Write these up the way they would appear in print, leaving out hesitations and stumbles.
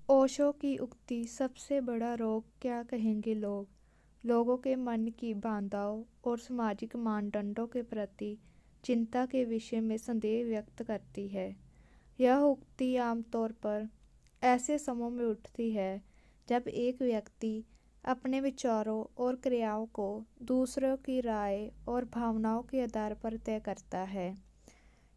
ओशो की उक्ति सबसे बड़ा रोग क्या कहेंगे लोग लोगों के मन की बाधाओं और सामाजिक मानदंडों के प्रति चिंता के विषय में संदेह व्यक्त करती है। यह उक्ति आमतौर पर ऐसे समूह में उठती है जब एक व्यक्ति अपने विचारों और क्रियाओं को दूसरों की राय और भावनाओं के आधार पर तय करता है।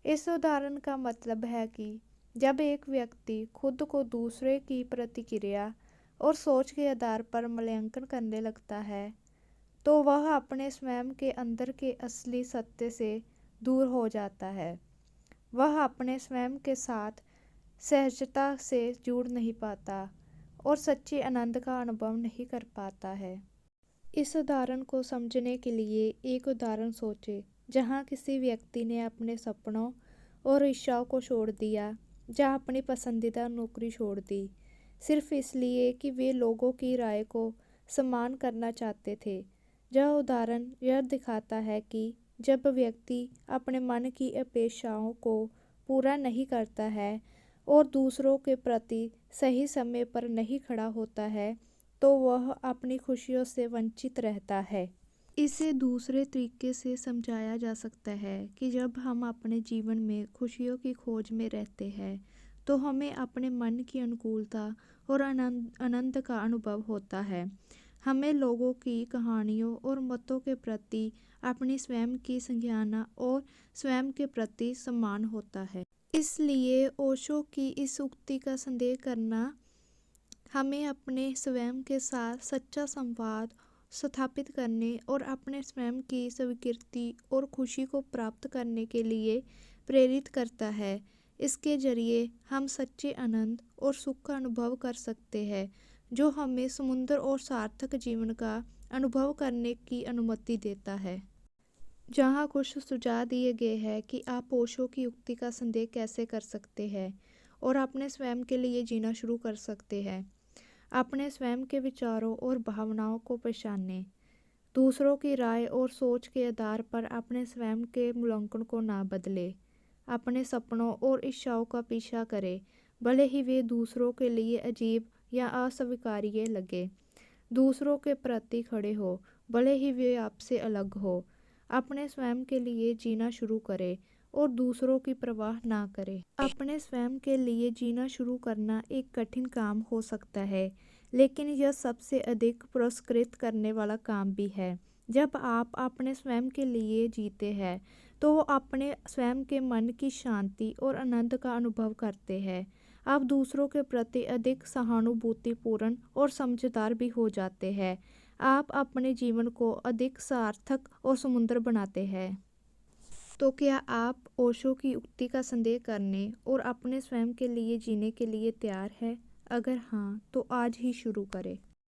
इस उदाहरण का मतलब है कि जब एक व्यक्ति खुद को दूसरे की प्रतिक्रिया और सोच के आधार पर मूल्यांकन करने लगता है, तो वह अपने स्वयं के अंदर के असली सत्य से दूर हो जाता है। वह अपने स्वयं के साथ सहजता से जुड़ नहीं पाता और सच्चे आनंद का अनुभव नहीं कर पाता है। इस उदाहरण को समझने के लिए एक उदाहरण सोचें, जहाँ किसी व्यक्ति ने अपने सपनों और इच्छाओं को छोड़ दिया, जहाँ अपनी पसंदीदा नौकरी छोड़ दी, सिर्फ इसलिए कि वे लोगों की राय को सम्मान करना चाहते थे। यह उदाहरण यह दिखाता है कि जब व्यक्ति अपने मन की अपेक्षाओं को पूरा नहीं करता है और दूसरों के प्रति सही समय पर नहीं खड़ा होता है, तो वह अपनी खुशियों से वंचित रहता है। इसे दूसरे तरीके से समझाया जा सकता है कि जब हम अपने जीवन में खुशियों की खोज में रहते हैं, तो हमें अपने मन की अनुकूलता और आनंद का अनुभव होता है। हमें लोगों की कहानियों और मतों के प्रति अपनी स्वयं की संज्ञाना और स्वयं के प्रति सम्मान होता है। इसलिए ओशो की इस उक्ति का संदेह करना हमें अपने स्वयं के साथ सच्चा संवाद स्थापित करने और अपने स्वयं की स्वीकृति और खुशी को प्राप्त करने के लिए प्रेरित करता है। इसके जरिए हम सच्चे आनंद और सुख का अनुभव कर सकते हैं, जो हमें समुद्र और सार्थक जीवन का अनुभव करने की अनुमति देता है। जहाँ कुछ सुझाव दिए गए हैं कि आप ओशो की उक्ति का संदेह कैसे कर सकते हैं और अपने स्वयं के लिए जीना शुरू कर सकते हैं। अपने स्वयं के विचारों और भावनाओं को पहचानें। दूसरों की राय और सोच के आधार पर अपने स्वयं के मूल्यांकन को ना बदलें। अपने सपनों और इच्छाओं का पीछा करें, भले ही वे दूसरों के लिए अजीब या अस्वीकार्य लगे। दूसरों के प्रति खड़े हो, भले ही वे आपसे अलग हो। अपने स्वयं के लिए जीना शुरू करें और दूसरों की परवाह ना करें। अपने स्वयं के लिए जीना शुरू करना एक कठिन काम हो सकता है, लेकिन यह सबसे अधिक पुरस्कृत करने वाला काम भी है। जब आप अपने स्वयं के लिए जीते हैं, तो अपने स्वयं के मन की शांति और आनंद का अनुभव करते हैं। आप दूसरों के प्रति अधिक सहानुभूतिपूर्ण और समझदार भी हो जाते हैं। आप अपने जीवन को अधिक सार्थक और सुंदर बनाते हैं। तो क्या आप ओशो की उक्ति का संदेह करने और अपने स्वयं के लिए जीने के लिए तैयार हैं? अगर हाँ, तो आज ही शुरू करें।